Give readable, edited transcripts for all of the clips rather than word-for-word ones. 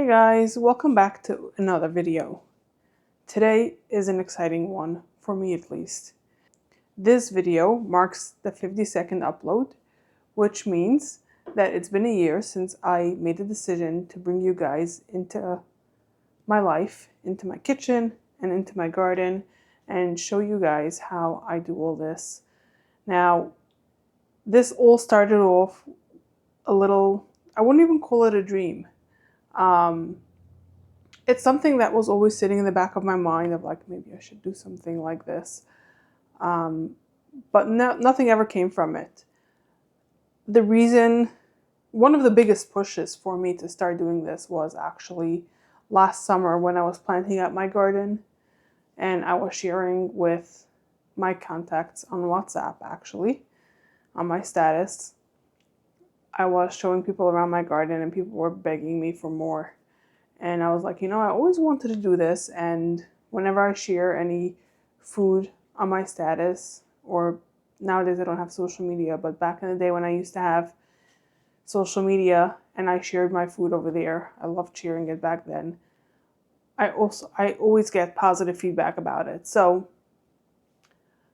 Hey guys, welcome back to another video. Today is an exciting one, for me at least. This video marks the 52nd upload, which means that it's been a year since I made the decision to bring you guys into my life, into my kitchen and into my garden, and show you guys how I do all this. Now, this all started off a little, I wouldn't even call it a dream. It's something that was always sitting in the back of my mind of like, maybe I should do something like this. But nothing ever came from it. The reason, one of the biggest pushes for me to start doing this was actually last summer when I was planting out my garden and I was sharing with my contacts on WhatsApp, actually, on my status. I was showing people around my garden and people were begging me for more. And I was like, I always wanted to do this. And whenever I share any food on my status, or nowadays I don't have social media, but back in the day when I used to have social media and I shared my food over there, I loved sharing it back then. I always get positive feedback about it. So,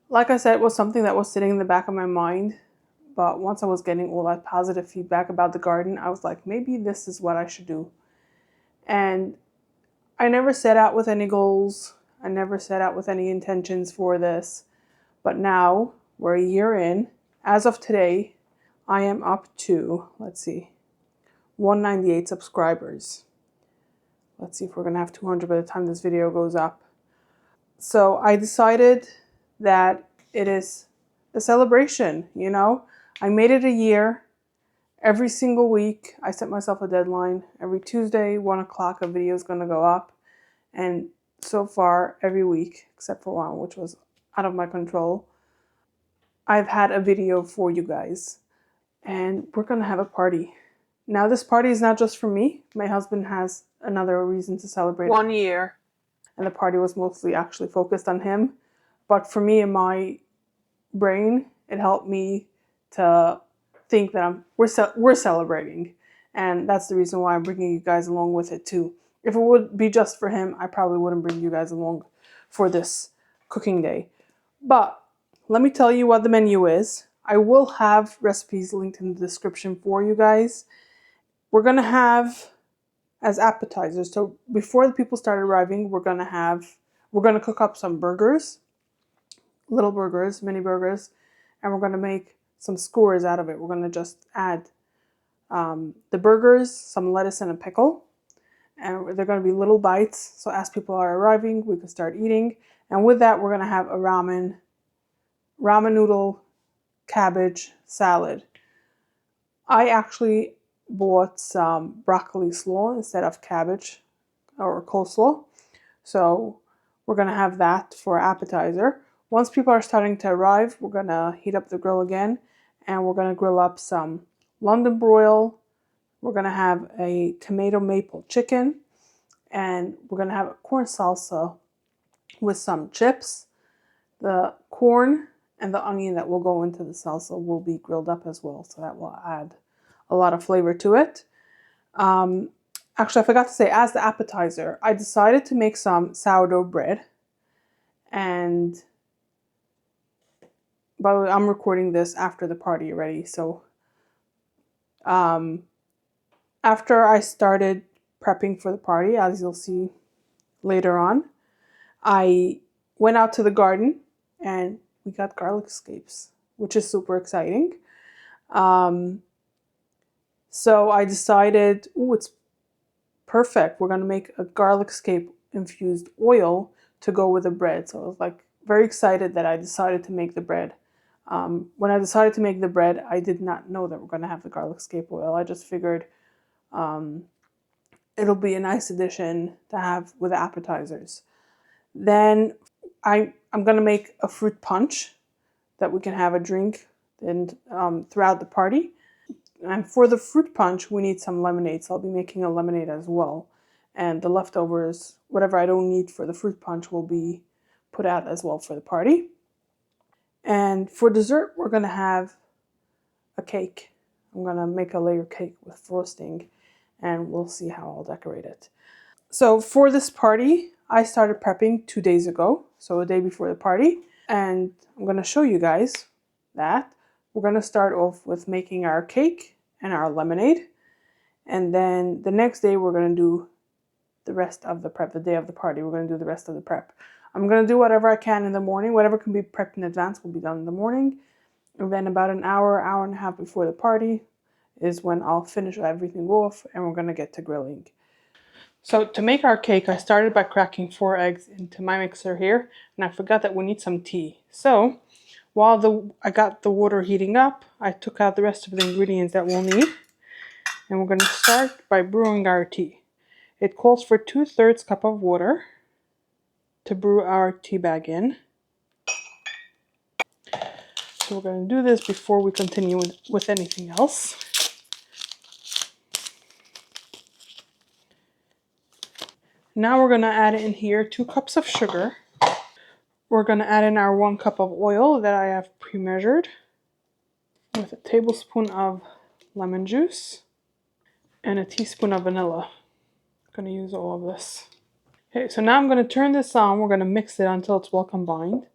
like I said, it was something that was sitting in the back of my mind. But once I was getting all that positive feedback about the garden, I was like, maybe this is what I should do. And I never set out with any goals. I never set out with any intentions for this. But now we're a year in. As of today, I am up to, 198 subscribers. Let's see if we're going to have 200 by the time this video goes up. So I decided that it is a celebration, I made it a year. Every single week, I set myself a deadline. Every Tuesday, 1 o'clock, a video is going to go up. And so far, every week, except for one, which was out of my control, I've had a video for you guys. And we're going to have a party. Now, this party is not just for me. My husband has another reason to celebrate 1 year. And the party was mostly actually focused on him. But for me, in my brain, it helped me to think that we're celebrating, and that's the reason why I'm bringing you guys along with it too. If it would be just for him, I probably wouldn't bring you guys along for this cooking day. But let me tell you what the menu is. I will have recipes linked in the description for you guys. We're gonna have as appetizers. So before the people start arriving, we're gonna cook up some burgers, little burgers, mini burgers, and we're gonna make some skewers out of it. We're going to just add the burgers, some lettuce, and a pickle. And they're going to be little bites. So as people are arriving, we can start eating. And with that, we're going to have a ramen noodle, cabbage salad. I actually bought some broccoli slaw instead of cabbage or coleslaw. So we're going to have that for appetizer. Once people are starting to arrive, we're going to heat up the grill again. And we're going to grill up some London broil. We're going to have a tomato maple chicken. And we're going to have a corn salsa with some chips. The corn and the onion that will go into the salsa will be grilled up as well. So that will add a lot of flavor to it. Actually, I forgot to say, as the appetizer, I decided to make some sourdough bread. And by the way, I'm recording this after the party already. So after I started prepping for the party, as you'll see later on, I went out to the garden and we got garlic scapes, which is super exciting. So I decided, it's perfect. We're going to make a garlic scape infused oil to go with the bread. So I was like very excited that I decided to make the bread. When I decided to make the bread, I did not know that we're going to have the garlic scape oil. I just figured it'll be a nice addition to have with appetizers. Then I'm going to make a fruit punch that we can have a drink and throughout the party. And for the fruit punch, we need some lemonade. So I'll be making a lemonade as well. And the leftovers, whatever I don't need for the fruit punch, will be put out as well for the party. And for dessert, we're going to have a cake. I'm going to make a layer cake with frosting. and we'll see how I'll decorate it. So for this party, I started prepping 2 days ago, so a day before the party, and I'm going to show you guys that. We're going to start off with making our cake and our lemonade, and then the next day we're going to do the rest of the prep. The day of the party, we're going to do the rest of the prep. I'm going to do whatever I can in the morning. Whatever can be prepped in advance will be done in the morning. And then about an hour, hour and a half before the party is when I'll finish everything off and we're going to get to grilling. So to make our cake, I started by cracking 4 eggs into my mixer here, and I forgot that we need some tea. So while I got the water heating up, I took out the rest of the ingredients that we'll need, and we're going to start by brewing our tea. It calls for 2/3 cup of water to brew our tea bag in. So we're going to do this before we continue with anything else. Now we're going to add in here 2 cups of sugar. We're going to add in our 1 cup of oil that I have pre-measured with a tablespoon of lemon juice and a teaspoon of vanilla. I'm going to use all of this. Okay, so now I'm going to turn this on. We're going to mix it until it's well combined.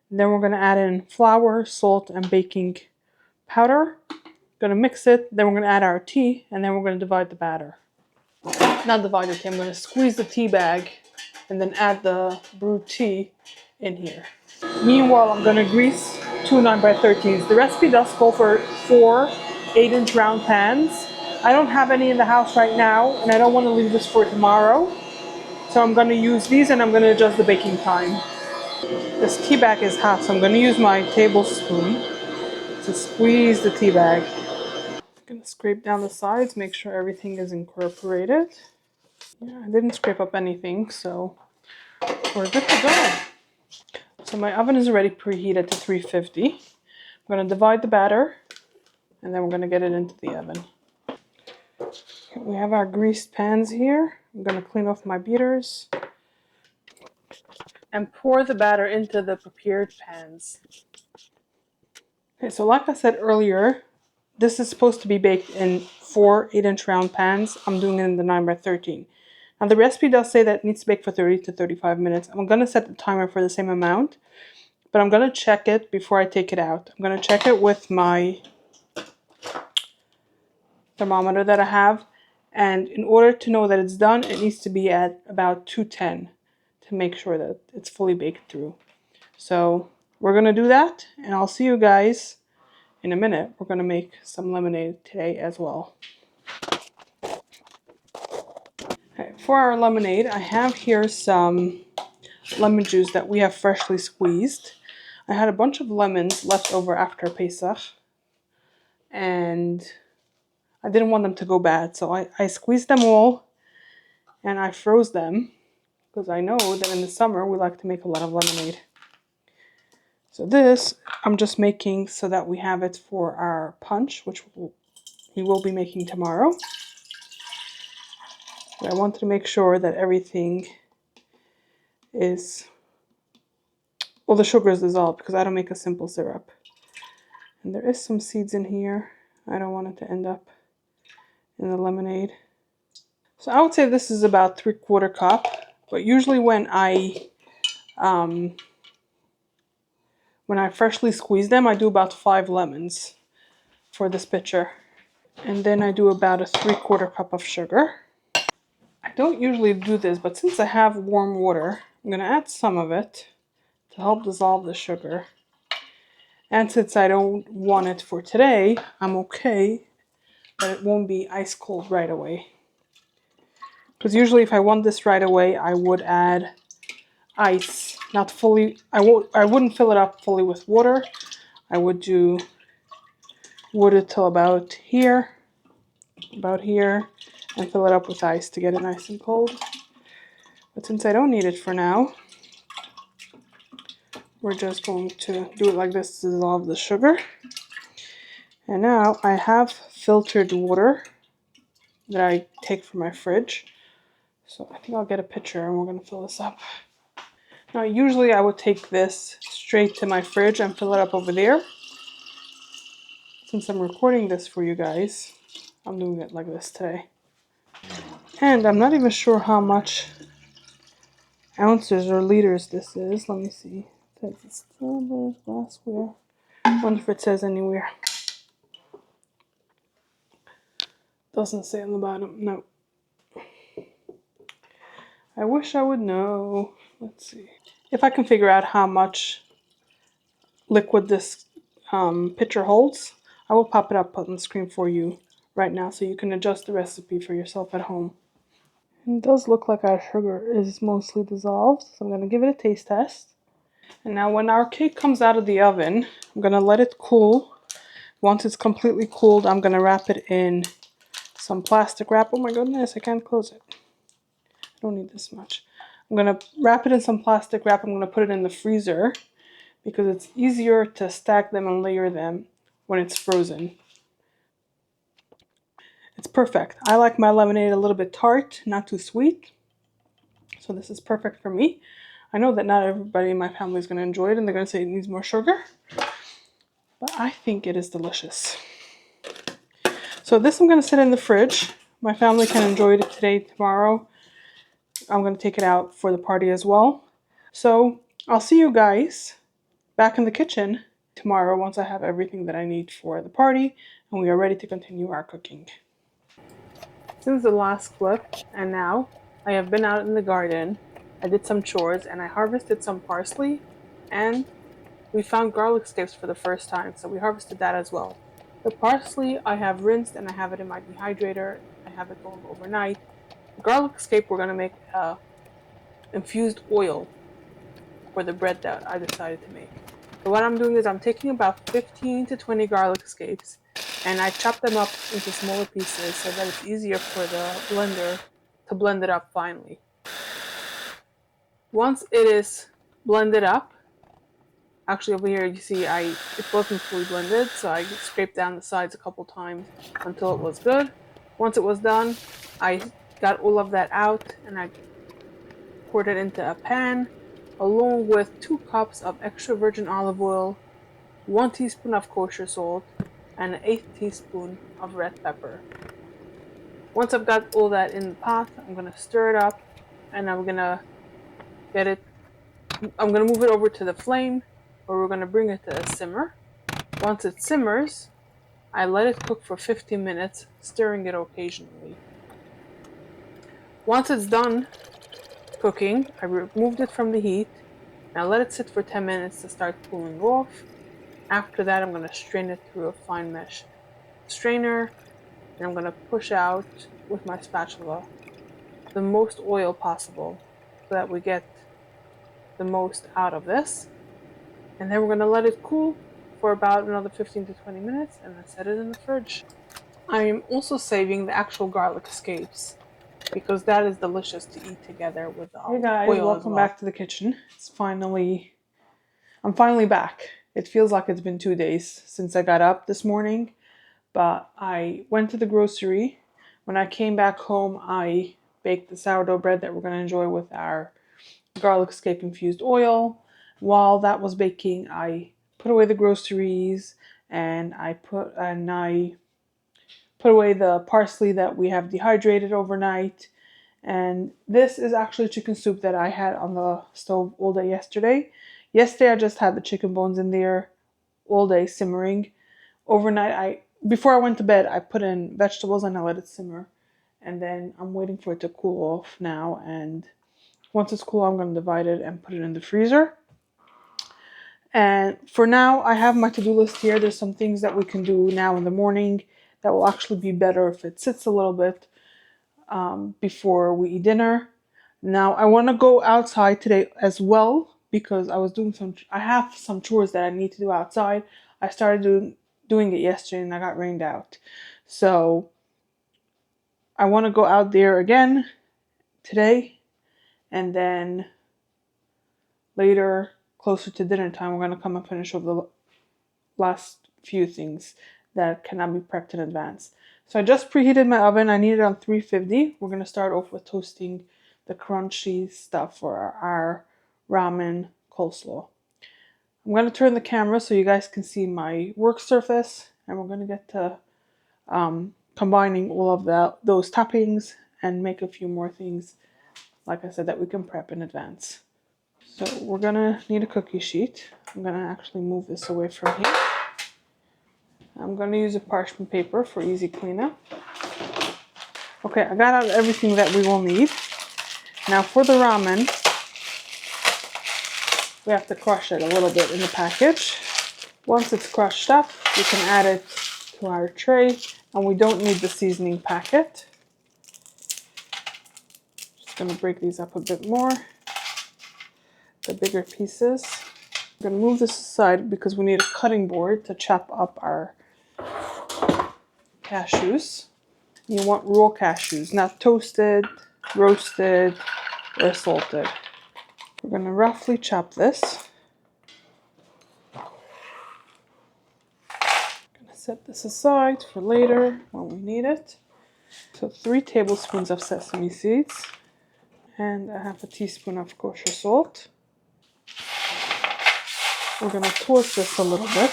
Then we're going to add in flour, salt, and baking powder. Going to mix it. Then we're going to add our tea, and then we're going to divide the batter. Not divide the tea. I'm going to squeeze the tea bag, and then add the brewed tea in here. Meanwhile, I'm going to grease 2 9x13s. The recipe does call for 4 8-inch round pans. I don't have any in the house right now, and I don't want to leave this for tomorrow. So I'm going to use these, and I'm going to adjust the baking time. This tea bag is hot, so I'm going to use my tablespoon to squeeze the tea bag. I'm going to scrape down the sides, make sure everything is incorporated. Yeah, I didn't scrape up anything, so we're good to go. So my oven is already preheated to 350. I'm going to divide the batter, and then we're going to get it into the oven. Okay, we have our greased pans here. I'm going to clean off my beaters and pour the batter into the prepared pans. Okay, so like I said earlier, this is supposed to be baked in 4 8-inch round pans. I'm doing it in the 9x13. Now the recipe does say that it needs to bake for 30 to 35 minutes. I'm going to set the timer for the same amount, but I'm going to check it before I take it out. I'm going to check it with my thermometer that I have, and in order to know that it's done, it needs to be at about 210 to make sure that it's fully baked through. So we're going to do that, and I'll see you guys in a minute. We're going to make some lemonade today as well. Okay, for our lemonade, I have here some lemon juice that we have freshly squeezed. I had a bunch of lemons left over after Pesach, and I didn't want them to go bad, so I squeezed them all and I froze them because I know that in the summer we like to make a lot of lemonade. So this I'm just making so that we have it for our punch, which we will be making tomorrow. But I wanted to make sure that everything is, well, the sugar is dissolved because I don't make a simple syrup. And there is some seeds in here. I don't want it to end up in the lemonade. So I would say this is about 3/4 cup. But usually when I freshly squeeze them, I do about 5 lemons for this pitcher. And then I do about a 3/4 cup of sugar. I don't usually do this, but since I have warm water, I'm going to add some of it to help dissolve the sugar. And since I don't want it for today, I'm okay that it won't be ice cold right away. Because usually if I want this right away, I would add ice. Not fully, I wouldn't fill it up fully with water. I would do water till about here, and fill it up with ice to get it nice and cold. But since I don't need it for now, we're just going to do it like this to dissolve the sugar. And now I have filtered water that I take from my fridge. So I think I'll get a pitcher and we're going to fill this up. Now usually I would take this straight to my fridge and fill it up over there. Since I'm recording this for you guys, I'm doing it like this today. And I'm not even sure how much ounces or liters this is. Let me see. It says it's glassware. I wonder if it says anywhere. Doesn't say on the bottom. No. I wish I would know. Let's see. If I can figure out how much liquid this pitcher holds, I will pop it up on the screen for you right now so you can adjust the recipe for yourself at home. It does look like our sugar is mostly dissolved, so I'm going to give it a taste test. And now when our cake comes out of the oven, I'm going to let it cool. Once it's completely cooled, I'm going to wrap it in some plastic wrap. Oh my goodness, I can't close it. I don't need this much. I'm going to wrap it in some plastic wrap. I'm going to put it in the freezer because it's easier to stack them and layer them when it's frozen. It's perfect. I like my lemonade a little bit tart, not too sweet. So this is perfect for me. I know that not everybody in my family is going to enjoy it and they're going to say it needs more sugar. But I think it is delicious. So this I'm going to sit in the fridge. My family can enjoy it today, tomorrow. I'm going to take it out for the party as well. So I'll see you guys back in the kitchen tomorrow once I have everything that I need for the party and we are ready to continue our cooking. Since the last clip and now, I have been out in the garden. I did some chores and I harvested some parsley and we found garlic scapes for the first time, so we harvested that as well. The parsley I have rinsed and I have it in my dehydrator. I have it going overnight. The garlic scape we're going to make infused oil for the bread that I decided to make. So what I'm doing is I'm taking about 15 to 20 garlic scapes and I chop them up into smaller pieces so that it's easier for the blender to blend it up finely. Once it is blended up, actually over here you see it wasn't fully blended, so I scraped down the sides a couple times until it was good. Once it was done, I got all of that out and I poured it into a pan along with 2 cups of extra virgin olive oil, 1 teaspoon of kosher salt, and an 1/8 teaspoon of red pepper. Once I've got all that in the pot, I'm going to stir it up and I'm going to move it over to the flame where we're going to bring it to a simmer. Once it simmers, I let it cook for 15 minutes, stirring it occasionally. Once it's done cooking, I removed it from the heat and I let it sit for 10 minutes to start cooling off. After that, I'm going to strain it through a fine mesh strainer and I'm going to push out with my spatula the most oil possible so that we get the most out of this. And then we're going to let it cool for about another 15 to 20 minutes and then set it in the fridge. I am also saving the actual garlic scapes because that is delicious to eat together with the oil. Hey guys, welcome back to the kitchen. I'm finally back. It feels like it's been 2 days since I got up this morning, but I went to the grocery. When I came back home, I baked the sourdough bread that we're going to enjoy with our garlic scape infused oil. While that was baking, I put away the groceries and I put away the parsley that we have dehydrated overnight. And this is actually chicken soup that I had on the stove all day yesterday. Yesterday I just had the chicken bones in there all day simmering. Overnight, before I went to bed, I put in vegetables and I let it simmer. And then I'm waiting for it to cool off now. And once it's cool, I'm going to divide it and put it in the freezer. And for now, I have my to-do list here. There's some things that we can do now in the morning that will actually be better if it sits a little bit before we eat dinner. Now, I want to go outside today as well because I have some chores that I need to do outside. I started doing it yesterday and I got rained out. So I want to go out there again today, and then later, closer to dinner time, we're going to come and finish off the last few things that cannot be prepped in advance. So I just preheated my oven. I need it on 350. We're going to start off with toasting the crunchy stuff for our ramen coleslaw. I'm going to turn the camera so you guys can see my work surface, and we're going to get to combining all of those toppings and make a few more things, like I said, that we can prep in advance. So we're gonna need a cookie sheet. I'm gonna actually move this away from here. I'm gonna use a parchment paper for easy cleanup. Okay, I got out everything that we will need. Now for the ramen, we have to crush it a little bit in the package. Once it's crushed up, we can add it to our tray, and we don't need the seasoning packet. Just gonna break these up a bit more, the bigger pieces. I'm gonna move this aside because we need a cutting board to chop up our cashews. You want raw cashews, not toasted, roasted, or salted. We're gonna roughly chop this. Gonna set this aside for later when we need it. So 3 tablespoons of sesame seeds and a half a teaspoon of kosher salt. We're gonna toast this a little bit.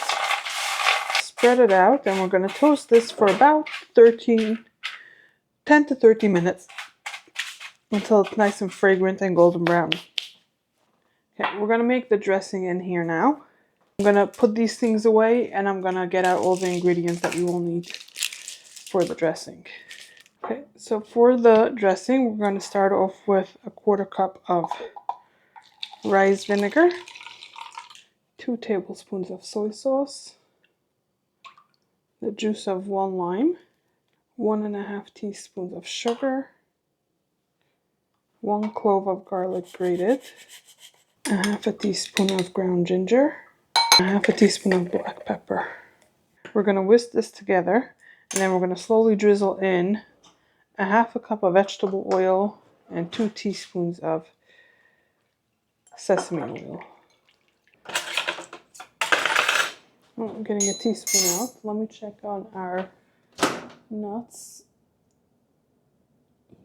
Spread it out, and we're gonna toast this for about 10 to 30 minutes until it's nice and fragrant and golden brown. Okay, we're gonna make the dressing in here now. I'm gonna put these things away, and I'm gonna get out all the ingredients that we will need for the dressing. Okay, so for the dressing, we're gonna start off with a 1/4 cup of rice vinegar, 2 tablespoons of soy sauce, the juice of 1 lime, 1½ teaspoons of sugar, 1 clove of garlic grated, a half a teaspoon of ground ginger, a half a teaspoon of black pepper. We're going to whisk this together, and then we're going to slowly drizzle in a half a cup of vegetable oil and 2 teaspoons of sesame oil. Oh, I'm getting a teaspoon out. Let me check on our nuts.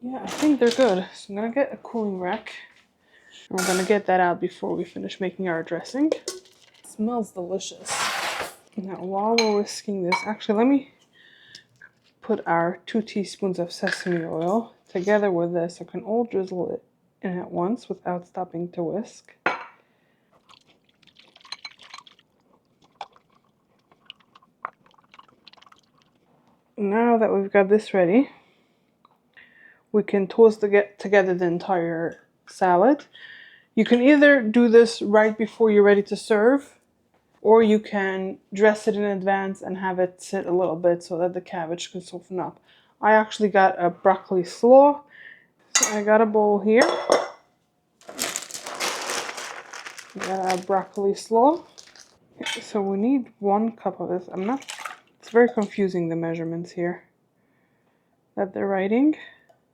Yeah, I think they're good. So I'm going to get a cooling rack. And we're going to get that out before we finish making our dressing. It smells delicious. Now, while we're whisking this, actually, let me put our 2 teaspoons of sesame oil together with this. I can all drizzle it in at once without stopping to whisk. Now that we've got this ready, we can toast together the entire salad. You can either do this right before you're ready to serve, or you can dress it in advance and have it sit a little bit so that the cabbage can soften up. I actually got a broccoli slaw. So I got a bowl here. Got a broccoli slaw. So we need 1 cup of this. It's very confusing, the measurements here that they're writing.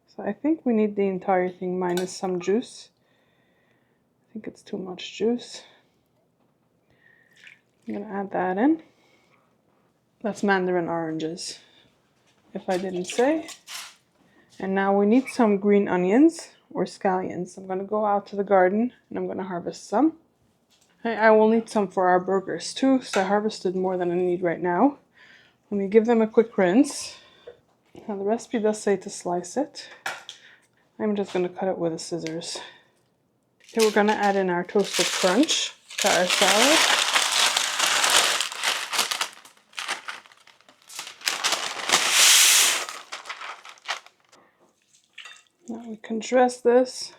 So I think we need the entire thing minus some juice. I think it's too much juice. I'm gonna add that in. That's mandarin oranges, if I didn't say. And now we need some green onions or scallions. I'm gonna go out to the garden and I'm gonna harvest some. I will need some for our burgers too, so I harvested more than I need right now. Let me give them a quick rinse. Now the recipe does say to slice it. I'm just gonna cut it with the scissors. Okay, we're gonna add in our toasted crunch to our salad. Now we can dress this,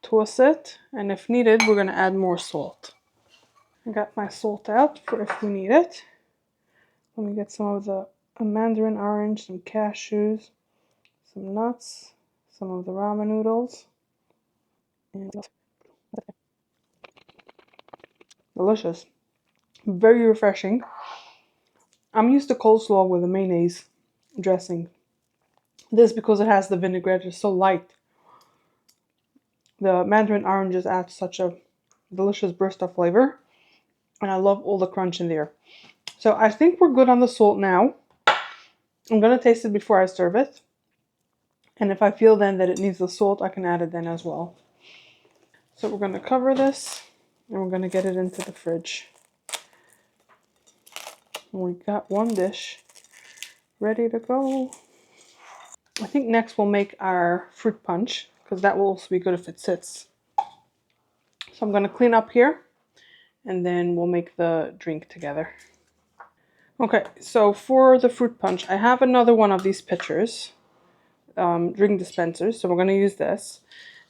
toss it, and if needed, we're gonna add more salt. I got my salt out for if we need it. Let me get some of the mandarin orange, some cashews, some nuts, some of the ramen noodles. And delicious. Very refreshing. I'm used to coleslaw with a mayonnaise dressing. This, because it has the vinaigrette, is so light. The mandarin oranges add such a delicious burst of flavor. And I love all the crunch in there. So I think we're good on the salt now. I'm going to taste it before I serve it. And if I feel then that it needs the salt, I can add it then as well. So we're going to cover this and we're going to get it into the fridge. And we got 1 dish ready to go. I think next we'll make our fruit punch, because that will also be good if it sits. So I'm going to clean up here, and then we'll make the drink together. Okay, so for the fruit punch, I have another one of these pitchers, drink dispensers, so we're going to use this.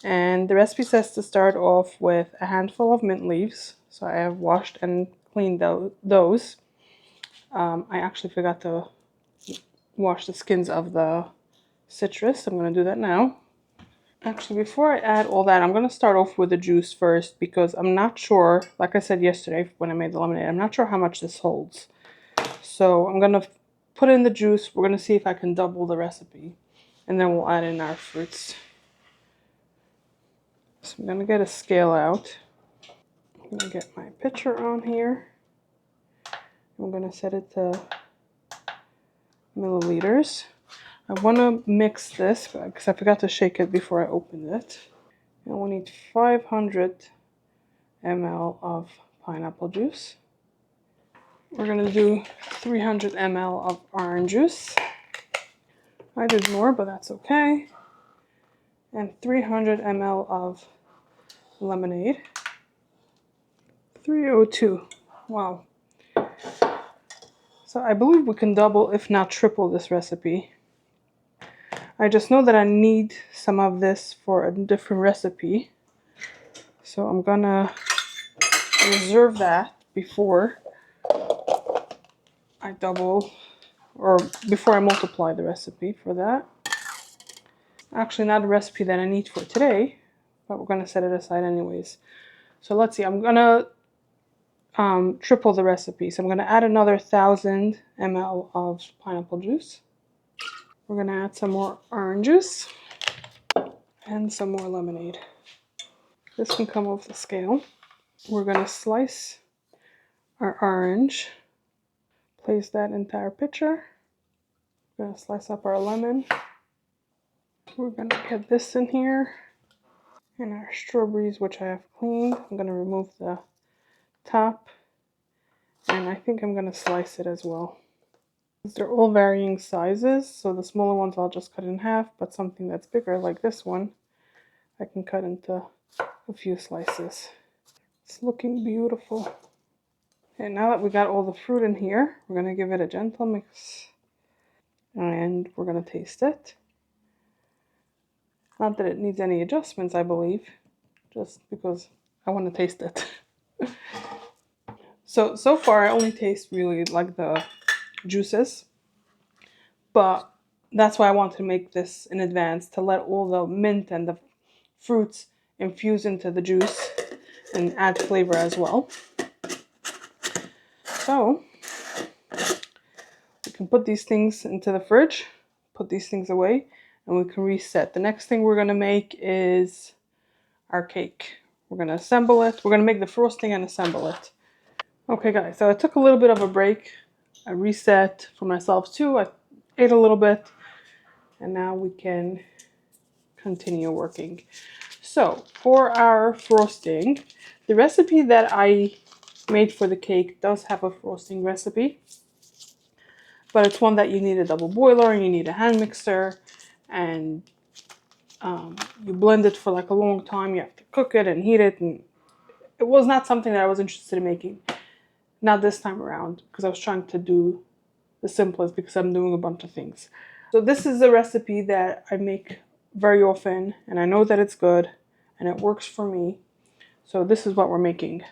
And the recipe says to start off with a handful of mint leaves. So I have washed and cleaned those. I actually forgot to wash the skins of the citrus. I'm going to do that now. Actually, before I add all that, I'm going to start off with the juice first, because I'm not sure, like I said yesterday when I made the lemonade, I'm not sure how much this holds. So I'm going to put in the juice. We're going to see if I can double the recipe, and then we'll add in our fruits. So I'm going to get a scale out. I'm going to get my pitcher on here. I'm going to set it to milliliters. I want to mix this because I forgot to shake it before I opened it. And we need 500 ml of pineapple juice. We're going to do 300 ml of orange juice. I did more, but that's okay. And 300 ml of lemonade. 302. Wow. So I believe we can double, if not triple, this recipe. I just know that I need some of this for a different recipe. So I'm gonna reserve that before I double, or before I multiply the recipe for that. Actually, not a recipe that I need for today, but we're gonna set it aside anyways. So let's see, I'm gonna triple the recipe. So I'm gonna add another 1000 ml of pineapple juice. We're gonna add some more orange juice and some more lemonade. This can come off the scale. We're gonna slice our orange, place that into our pitcher. We're gonna slice up our lemon. We're gonna get this in here. And our strawberries, which I have cleaned. I'm gonna remove the top. And I think I'm gonna slice it as well. They're all varying sizes, so the smaller ones I'll just cut in half, but something that's bigger, like this one, I can cut into a few slices. It's looking beautiful. And now that we got all the fruit in here, we're gonna give it a gentle mix. And we're gonna taste it. Not that it needs any adjustments, I believe, just because I want to taste it. So far I only taste really like the juices, but that's why I want to make this in advance, to let all the mint and the fruits infuse into the juice and add flavor as well. So we can put these things into the fridge, put these things away, and we can reset. The next thing we're going to make is our cake. We're going to assemble it. We're going to make the frosting and assemble it. Okay guys, so I took a little bit of a break. I reset for myself too. I ate a little bit, and now we can continue working. So for our frosting, the recipe that I made for the cake does have a frosting recipe, but it's one that you need a double boiler and you need a hand mixer, and you blend it for like a long time. You have to cook it and heat it, and it was not something that I was interested in making. Not this time around, because I was trying to do the simplest, because I'm doing a bunch of things. So this is a recipe that I make very often, and I know that it's good and it works for me. So this is what we're making.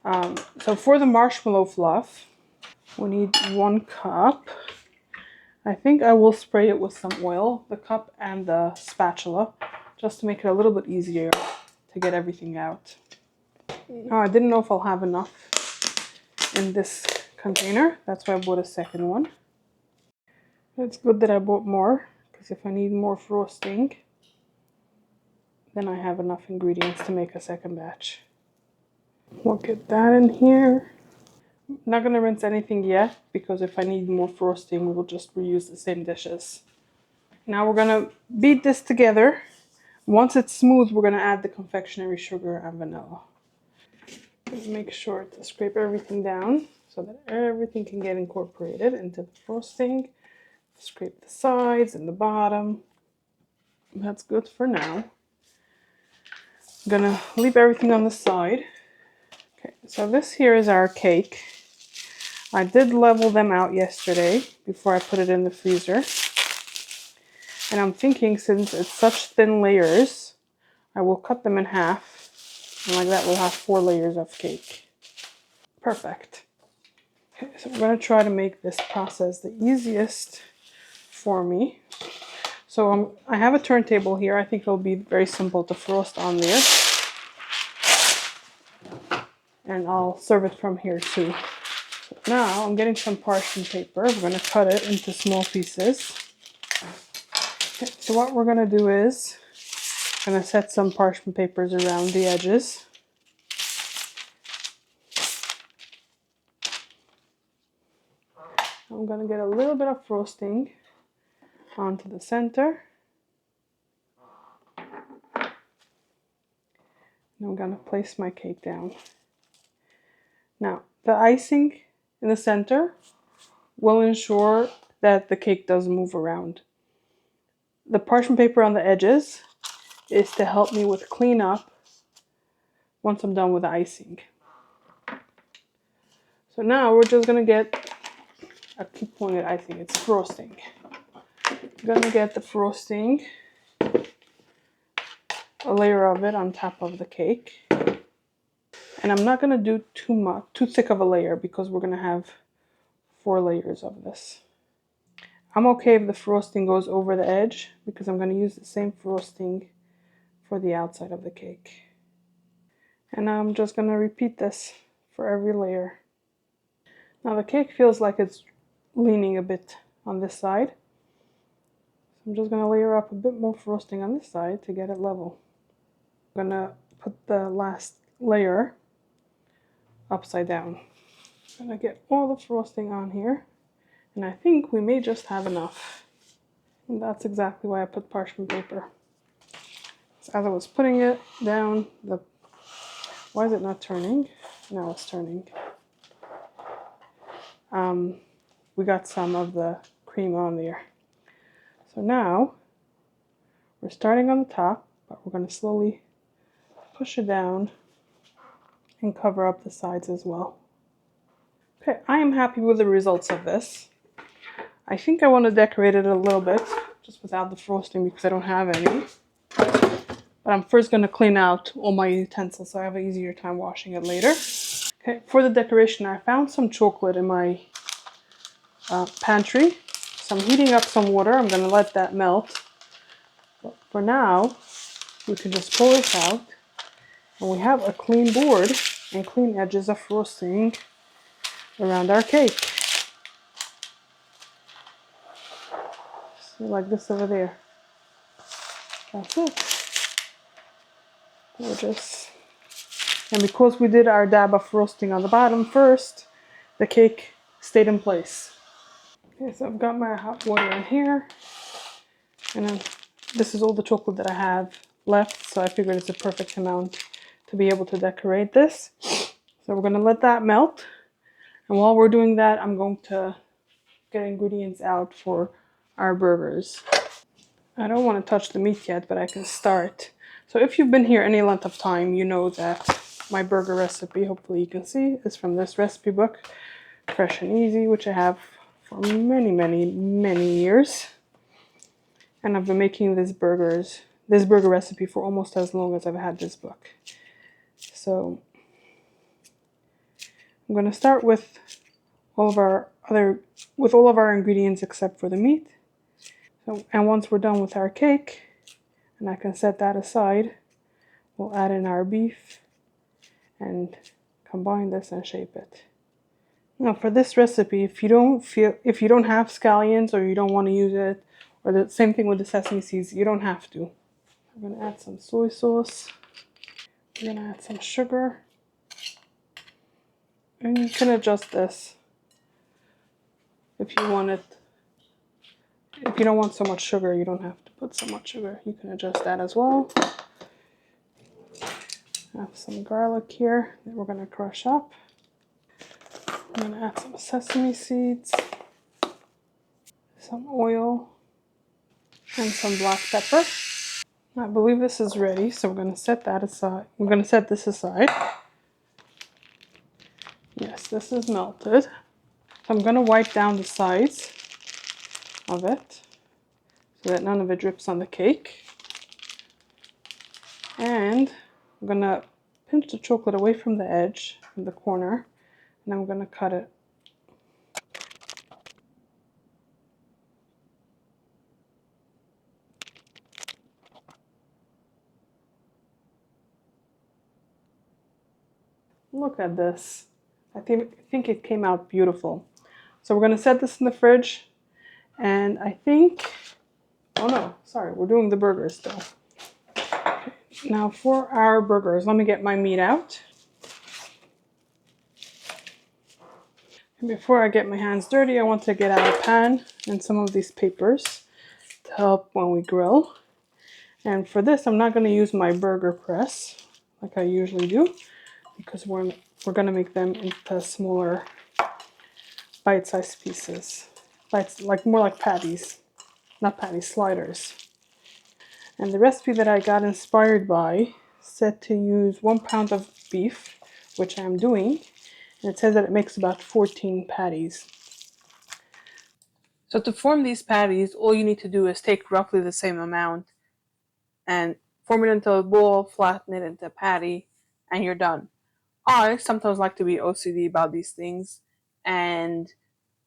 So for the marshmallow fluff, we need 1 cup. I think I will spray it with some oil, the cup and the spatula, just to make it a little bit easier to get everything out. Now, I didn't know if I'll have enough in this container. That's why I bought a second one. It's good that I bought more, because if I need more frosting, then I have enough ingredients to make a second batch. We'll get that in here. I'm not going to rinse anything yet, because if I need more frosting, we'll just reuse the same dishes. Now we're going to beat this together. Once it's smooth, we're going to add the confectionery sugar and vanilla. Make sure to scrape everything down so that everything can get incorporated into the frosting. Scrape the sides and the bottom. That's good for now. I'm gonna leave everything on the side. Okay, so this here is our cake. I did level them out yesterday before I put it in the freezer. And I'm thinking, since it's such thin layers, I will cut them in half. And like that, we'll have 4 layers of cake. Perfect. Okay, so we're going to try to make this process the easiest for me. So I have a turntable here. I think it'll be very simple to frost on there. And I'll serve it from here too. So now I'm getting some parchment paper. We're going to cut it into small pieces. Okay, so what we're going to do is I'm going to set some parchment papers around the edges. I'm going to get a little bit of frosting onto the center. And I'm going to place my cake down. Now, the icing in the center will ensure that the cake doesn't move around. The parchment paper on the edges is to help me with cleanup once I'm done with the icing. So now we're just going to get, I keep calling it icing, it's frosting. I'm going to get the frosting, a layer of it on top of the cake. And I'm not going to do too thick of a layer because we're going to have 4 layers of this. I'm okay if the frosting goes over the edge because I'm going to use the same frosting for the outside of the cake. And I'm just going to repeat this for every layer. Now the cake feels like it's leaning a bit on this side. So I'm just going to layer up a bit more frosting on this side to get it level. I'm going to put the last layer upside down. I'm going to get all the frosting on here. And I think we may just have enough. And that's exactly why I put parchment paper. So as I was putting it down, why is it not turning? Now it's turning. We got some of the cream on there. So now we're starting on the top, but we're going to slowly push it down and cover up the sides as well. Okay, I am happy with the results of this. I think I want to decorate it a little bit, just without the frosting because I don't have any. But I'm first going to clean out all my utensils so I have an easier time washing it later. Okay, for the decoration, I found some chocolate in my pantry. So I'm heating up some water. I'm going to let that melt. But for now, we can just pull this out. And we have a clean board and clean edges of frosting around our cake. See, like this over there. That's it. Gorgeous. And because we did our dab of frosting on the bottom first, the cake stayed in place. Okay, so I've got my hot water in here. And then this is all the chocolate that I have left, so I figured it's a perfect amount to be able to decorate this. So we're going to let that melt. And while we're doing that, I'm going to get ingredients out for our burgers. I don't want to touch the meat yet, but I can start. So if you've been here any length of time, you know that my burger recipe, hopefully you can see, is from this recipe book, Fresh and Easy, which I have for many, many, many years. And I've been making this burger recipe for almost as long as I've had this book. So I'm going to start with all of our ingredients except for the meat. So, and once we're done with our cake, and I can set that aside, we'll add in our beef and combine this and shape it. Now for this recipe, if you don't have scallions or you don't want to use it, or the same thing with the sesame seeds, you don't have to. I'm going to add some soy sauce. I'm going to add some sugar. And you can adjust this if you want it. If you don't want so much sugar, you don't have to put so much sugar. You can adjust that as well. I have some garlic here that we're going to crush up. I'm going to add some sesame seeds. some oil and some black pepper. I believe this is ready, so we're going to set that aside. We're going to set this aside. Yes, this is melted. So I'm going to wipe down the sides of it so that none of it drips on the cake. And I'm going to pinch the chocolate away from the edge, from the corner, and I'm going to cut it. Look at this. I think it came out beautiful. So we're going to set this in the fridge, and I think, oh no, sorry, we're doing the burgers still. Okay. Now for our burgers, let me get my meat out. And before I get my hands dirty, I want to get out a pan and some of these papers to help when we grill. And for this, I'm not going to use my burger press like I usually do, because we're going to make them into smaller bite-sized pieces. Like more like patties, not patties, sliders. And the recipe that I got inspired by said to use 1 pound of beef, which I'm doing, and it says that it makes about 14 patties. So to form these patties, all you need to do is take roughly the same amount and form it into a ball, flatten it into a patty, and you're done. I sometimes like to be OCD about these things, and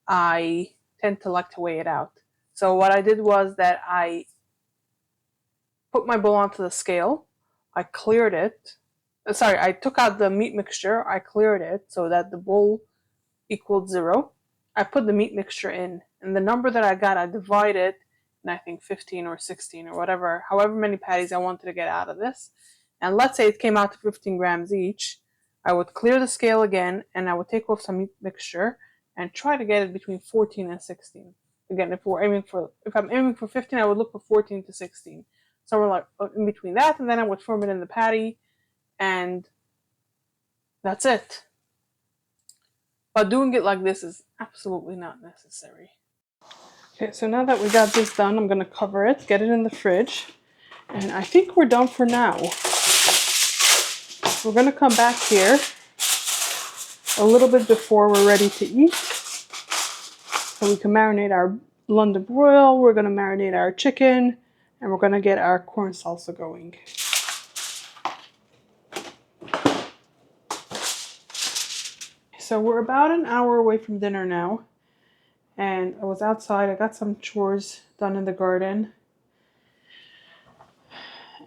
I tend to like to weigh it out. So what I did was that I put my bowl onto the scale, I cleared it. Sorry, I took out the meat mixture, I cleared it so that the bowl equaled 0. I put the meat mixture in, and the number that I got, I divided in I think 15 or 16 or whatever, however many patties I wanted to get out of this. And let's say it came out to 15 grams each. I would clear the scale again, and I would take off some meat mixture and try to get it between 14 and 16. Again, if I'm aiming for 15, I would look for 14 to 16. Somewhere like in between that, and then I would form it in the patty, and that's it. But doing it like this is absolutely not necessary. Okay, so now that we got this done, I'm gonna cover it, get it in the fridge, and I think we're done for now. We're gonna come back here a little bit before we're ready to eat, so we can marinate our London broil, we're gonna marinate our chicken, and we're gonna get our corn salsa going. So we're about an hour away from dinner now, and I was outside. I got some chores done in the garden,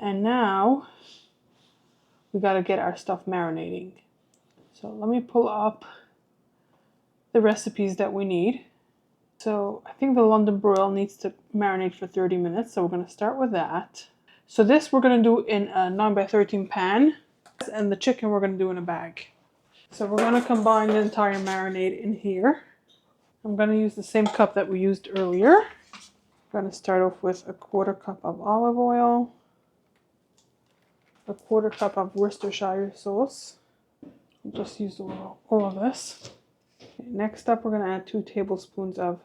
and now we got to get our stuff marinating. So let me pull up the recipes that we need. So I think the London broil needs to marinate for 30 minutes, so we're going to start with that. So this we're going to do in a 9x13 pan, and the chicken we're going to do in a bag. So we're going to combine the entire marinade in here. I'm going to use the same cup that we used earlier. I'm going to start off with 1/4 cup of olive oil, 1/4 cup of Worcestershire sauce. I'll just use all of this. Okay, next up, we're going to add 2 tablespoons of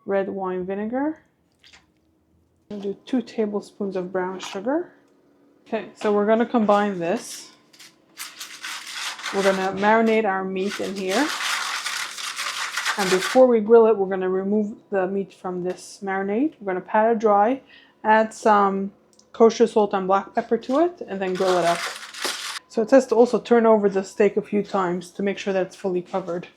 red wine vinegar. I'm going to do 2 tablespoons of brown sugar. Okay, so we're going to combine this. We're going to marinate our meat in here. And before we grill it, we're going to remove the meat from this marinade. We're going to pat it dry, add some kosher salt and black pepper to it, and then grill it up. So it says to also turn over the steak a few times to make sure that it's fully covered.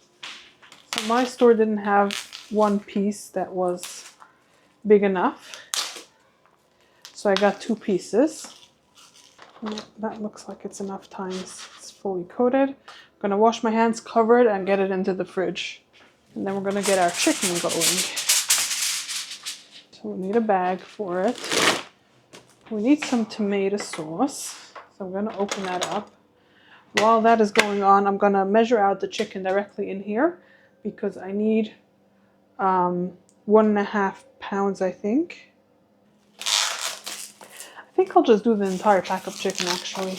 So my store didn't have one piece that was big enough, so I got 2 pieces. That looks like it's enough times. It's fully coated. I'm going to wash my hands, cover it, and get it into the fridge. And then we're going to get our chicken going. So we need a bag for it. We need some tomato sauce. So I'm going to open that up. While that is going on, I'm going to measure out the chicken directly in here because I need 1.5 pounds, I think. I think I'll just do the entire pack of chicken actually.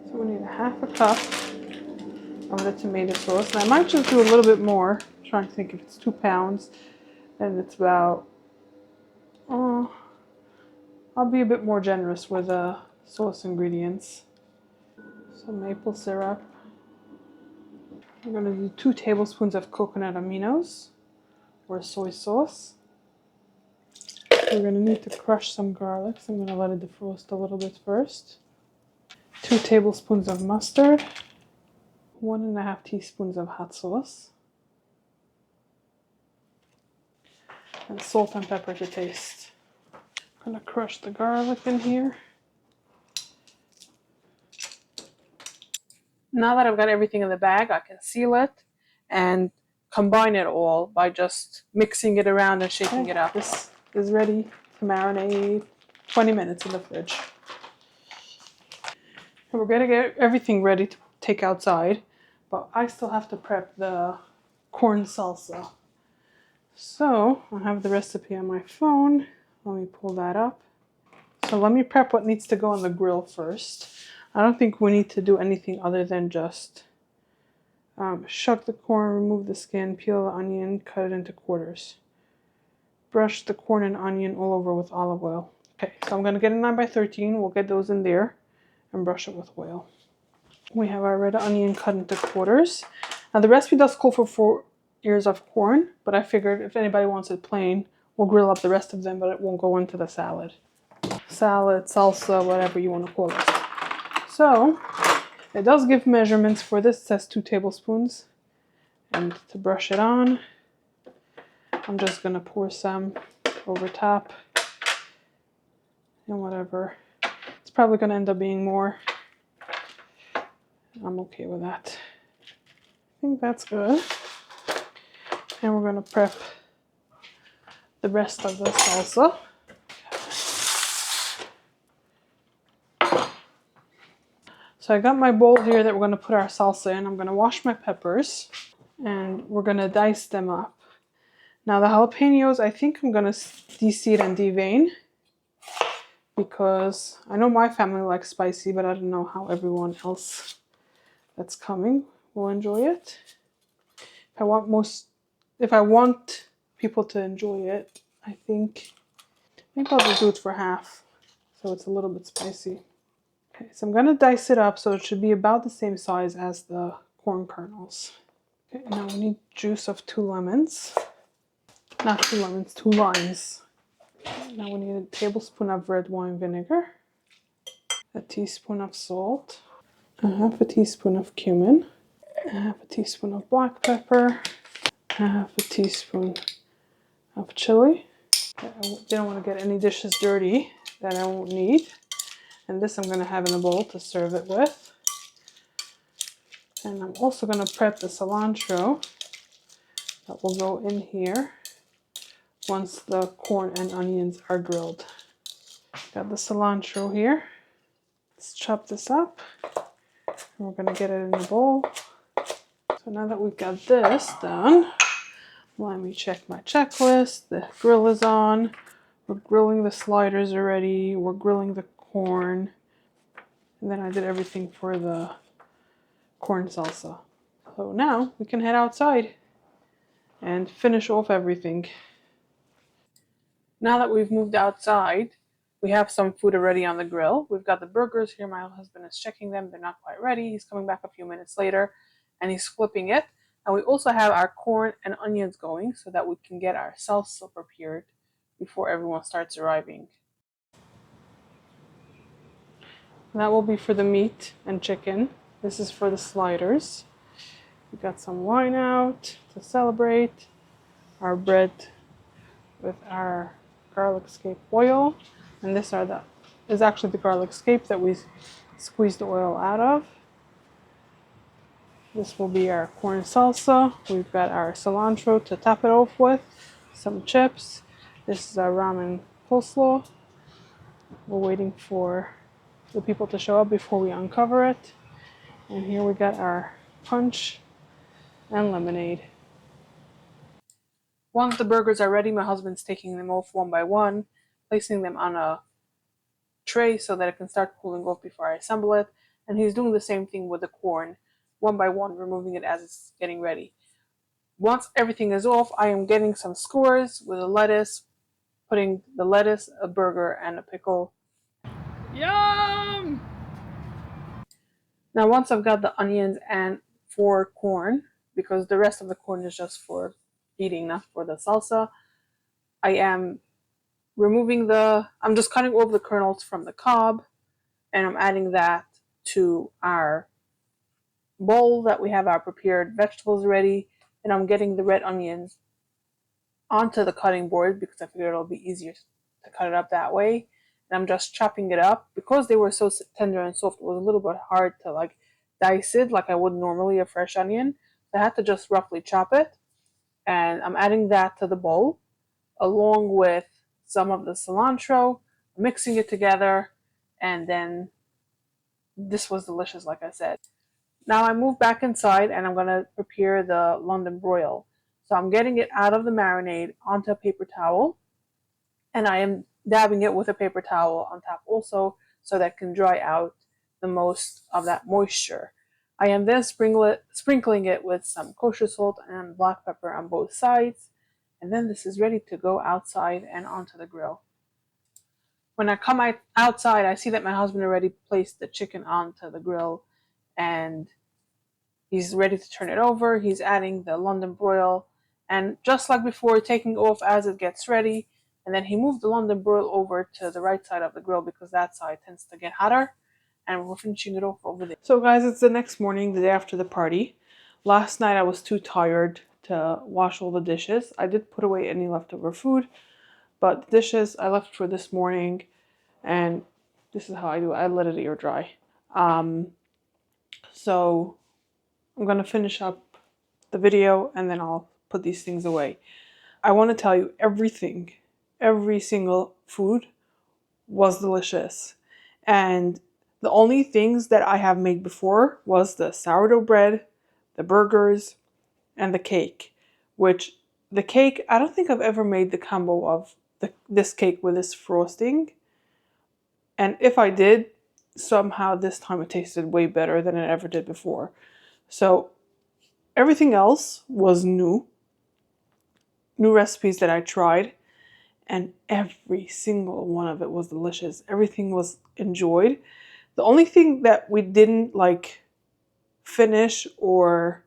So we need 1/2 cup of the tomato sauce. And I might just do a little bit more. I'm trying to think if it's 2 pounds. And it's about, I'll be a bit more generous with the sauce ingredients. Some maple syrup. I'm going to do 2 tablespoons of coconut aminos or soy sauce. We're going to need to crush some garlic, so I'm going to let it defrost a little bit first. 2 tablespoons of mustard. 1.5 teaspoons of hot sauce. And salt and pepper to taste. I'm going to crush the garlic in here. Now that I've got everything in the bag, I can seal it and combine it all by just mixing it around and shaking it up. This is ready to marinate 20 minutes in the fridge. And we're going to get everything ready to take outside, but I still have to prep the corn salsa. So I have the recipe on my phone. Let me pull that up. So let me prep what needs to go on the grill first. I don't think we need to do anything other than just shuck the corn, remove the skin, peel the onion, cut it into quarters. Brush the corn and onion all over with olive oil. Okay, so I'm going to get a 9x13. We'll get those in there and brush it with oil. We have our red onion cut into quarters. Now the recipe does call for 4 ears of corn, but I figured if anybody wants it plain, we'll grill up the rest of them, but it won't go into the salad. Salad, salsa, whatever you want to call it. So it does give measurements for this. It says 2 tablespoons. And to brush it on, I'm just going to pour some over top and whatever. It's probably going to end up being more. I'm okay with that. I think that's good. And we're going to prep the rest of the salsa. So I got my bowl here that we're going to put our salsa in. I'm going to wash my peppers and we're going to dice them up. Now the jalapenos, I think I'm going to de-seed and devein because I know my family likes spicy, but I don't know how everyone else that's coming will enjoy it. If I want people to enjoy it, I think I'll just do it for half, so it's a little bit spicy. Okay, so I'm gonna dice it up so it should be about the same size as the corn kernels. Okay, now we need juice of 2 lemons. Not 2 lemons, 2 limes. Now we need a tablespoon of red wine vinegar, a teaspoon of salt, a half a teaspoon of cumin, a half a teaspoon of black pepper, a half a teaspoon of chili. I don't want to get any dishes dirty that I won't need. And this I'm going to have in a bowl to serve it with. And I'm also going to prep the cilantro that will go in here once the corn and onions are grilled. Got the cilantro here. Let's chop this up. And we're going to get it in a bowl. So now that we've got this done, let me check my checklist. The grill is on. We're grilling the sliders already. We're grilling the corn. And then I did everything for the corn salsa. So now we can head outside and finish off everything. Now that we've moved outside, we have some food already on the grill. We've got the burgers here. My husband is checking them. They're not quite ready. He's coming back a few minutes later and he's flipping it. And we also have our corn and onions going so that we can get our salsa prepared before everyone starts arriving. That will be for the meat and chicken. This is for the sliders. We got some wine out to celebrate. Our bread with our garlic scape oil. And this is actually the garlic scape that we squeezed the oil out of. This will be our corn salsa. We've got our cilantro to top it off with. Some chips. This is our ramen coleslaw. We're waiting for the people to show up before we uncover it. And here we got our punch and lemonade. Once the burgers are ready, my husband's taking them off one by one, placing them on a tray so that it can start cooling off before I assemble it. And he's doing the same thing with the corn. one by one, removing it as it's getting ready. Once everything is off, I am getting some skewers with a lettuce, putting the lettuce, a burger, and a pickle. Yum! Now once I've got the onions and 4 corn, because the rest of the corn is just for eating, not for the salsa, I am I'm just cutting over the kernels from the cob, and I'm adding that to our bowl that we have our prepared vegetables ready, and I'm getting the red onions onto the cutting board because I figured it'll be easier to cut it up that way. And I'm just chopping it up because they were so tender and soft. It was a little bit hard to like dice it like I would normally a fresh onion. So I had to just roughly chop it, and I'm adding that to the bowl along with some of the cilantro, mixing it together, and then this was delicious, like I said. Now I move back inside and I'm gonna prepare the London broil. So I'm getting it out of the marinade onto a paper towel, and I am dabbing it with a paper towel on top also so that it can dry out the most of that moisture. I am then sprinkling it with some kosher salt and black pepper on both sides, and then this is ready to go outside and onto the grill. When I come outside, I see that my husband already placed the chicken onto the grill, and he's ready to turn it over. He's adding the London broil, and just like before, taking off as it gets ready. And then he moved the London broil over to the right side of the grill because that side tends to get hotter. And we're finishing it off over there. So guys, it's the next morning, the day after the party. Last night I was too tired to wash all the dishes. I did put away any leftover food, but the dishes I left for this morning, and this is how I do it. I let it air dry. So I'm gonna finish up the video and then I'll put these things away. I want to tell you every single food was delicious. And the only things that I have made before was the sourdough bread, the burgers, and the cake, which the cake, I don't think I've ever made the combo of this cake with this frosting. And if I did, somehow this time it tasted way better than it ever did before. So everything else was new recipes that I tried, and every single one of it was delicious. Everything was enjoyed. The only thing that we didn't like finish or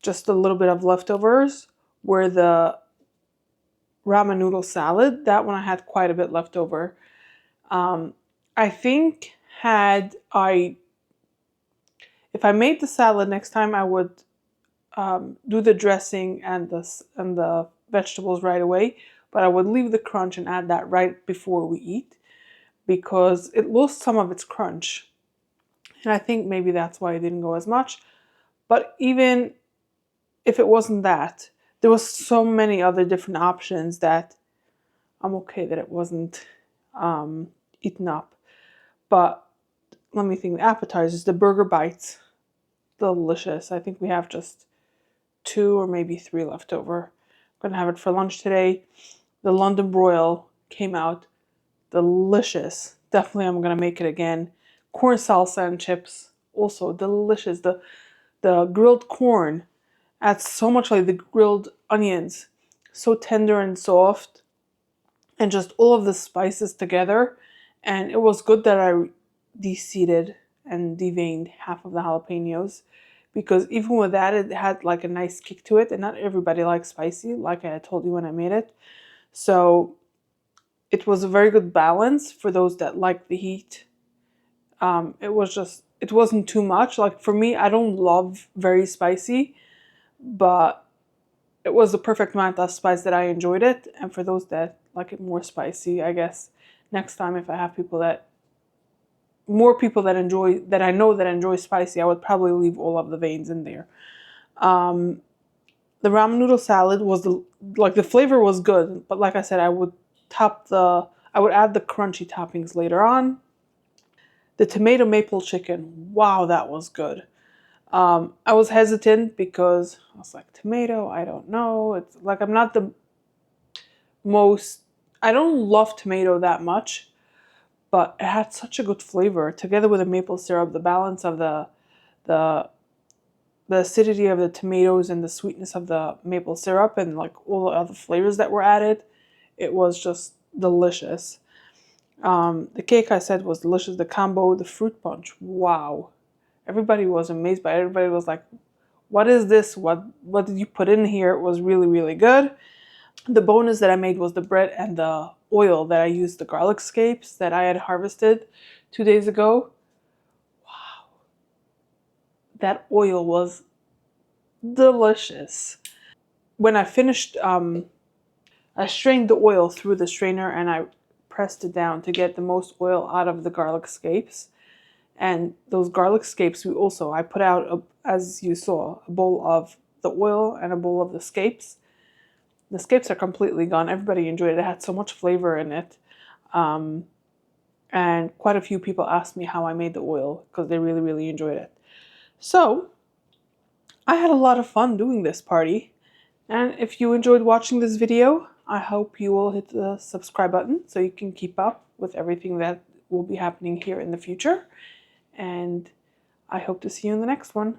just a little bit of leftovers were the ramen noodle salad. That one I had quite a bit left over. I think if I made the salad next time, I would do the dressing and the vegetables right away, but I would leave the crunch and add that right before we eat because it lost some of its crunch. And I think maybe that's why it didn't go as much. But even if it wasn't that, there was so many other different options that I'm okay that it wasn't eaten up. But let me think, the appetizers, the burger bites, delicious. I think we have just 2 or maybe 3 left over. I'm gonna have it for lunch today. The London broil came out delicious. Definitely I'm gonna make it again. Corn salsa and chips, also delicious. The grilled corn adds so much like the grilled onions. So tender and soft, and just all of the spices together. And it was good that I de-seeded and deveined half of the jalapenos, because even with that, it had like a nice kick to it, and not everybody likes spicy, like I told you when I made it. So it was a very good balance for those that like the heat. It wasn't too much. Like for me, I don't love very spicy, but it was the perfect amount of spice that I enjoyed it. And for those that like it more spicy, I guess next time if I have more people that I know that enjoy spicy, I would probably leave all of the veins in there. The ramen noodle salad was the flavor was good, but like I said, I would add the crunchy toppings later on. The tomato maple chicken, wow, that was good. I was hesitant because I was like, tomato, I don't know. It's like I'm not the most, I don't love tomato that much, but it had such a good flavor together with the maple syrup. The balance of the the acidity of the tomatoes and the sweetness of the maple syrup and like all the other flavors that were added. It was just delicious. The cake I said was delicious. The combo, the fruit punch, wow. Everybody was amazed by it. Everybody was like, what is this? What did you put in here? It was really, really good. The bonus that I made was the bread and the oil that I used, the garlic scapes that I had harvested 2 days ago. Wow. That oil was delicious. When I finished, I strained the oil through the strainer and I pressed it down to get the most oil out of the garlic scapes. And those garlic scapes, I put out, as you saw, a bowl of the oil and a bowl of the scapes. The scapes are completely gone. Everybody enjoyed it. It had so much flavor in it. And quite a few people asked me how I made the oil because they really, really enjoyed it. So I had a lot of fun doing this party. And if you enjoyed watching this video, I hope you will hit the subscribe button so you can keep up with everything that will be happening here in the future. And I hope to see you in the next one.